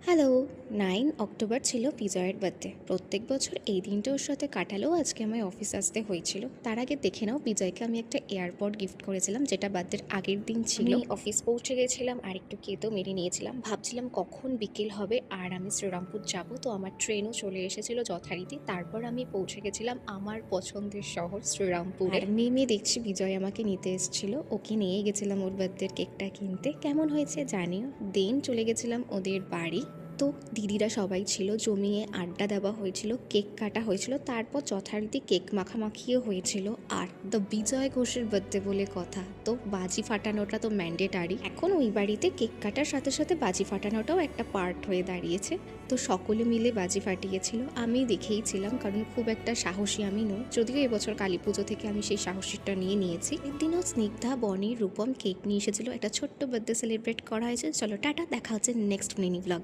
Hello. 9 October ছিল বিজয়ের birthday. প্রত্যেক বছর এই দিনটা ওর সাথে কাটালেও আজকে আমায় অফিস আসতে হয়েছিল। তার আগে দেখে নাও, বিজয়কে আমি একটা এয়ারপড গিফট করেছিলাম, যেটা বার্থডের আগের দিন ছিল। আমি অফিস পৌঁছে গেছিলাম আর একটু কেকও মেরে নিয়েছিলাম। ভাবছিলাম কখন বিকেল হবে আর আমি শ্রীরামপুর যাব, তো আমার ট্রেনও চলে এসেছিল যথারীতি। তারপর আমি পৌঁছে গেছিলাম আমার পছন্দের শহর শ্রীরামপুরে। আর নেমে দেখছি বিজয় আমাকে নিতে এসেছিল, ওকে নিয়ে গেছিলাম ওর বার্থডের কেকটা কিনতে। কেমন হয়েছে জানিও। দেন চলে গেছিলাম ওদের বাড়ি। তো দিদিরা সবাই ছিল, জমিয়ে আড্ডা দেওয়া হয়েছিল, কেক কাটা হয়েছিল, তারপর যথারীতি কেক মাখামাখিও হয়েছিল। আর দ্য বিজয় ঘোষের বার্থডে বলে কথা, তো বাজি ফাটানোটা তো ম্যান্ডেটারি। এখন ওই বাড়িতে কেক কাটার সাথে সাথে বাজি ফাটানোটাও একটা পার্ট হয়ে দাঁড়িয়েছে। তো সকলে মিলে বাজি ফাটিয়েছিল, আমি দেখেই ছিলাম, কারণ খুব একটা সাহসী আমি নই, যদিও এবছর কালী পুজো থেকে আমি সেই সাহসীটা নিয়ে নিয়েছি। এদিনও স্নিগ্ধা, বনি, রূপম কেক নিয়ে এসেছিল, একটা ছোট্ট বার্থডে সেলিব্রেট করা হয়েছে। চলো টাটা, দেখা হচ্ছে নেক্সট মিনি ব্লগ।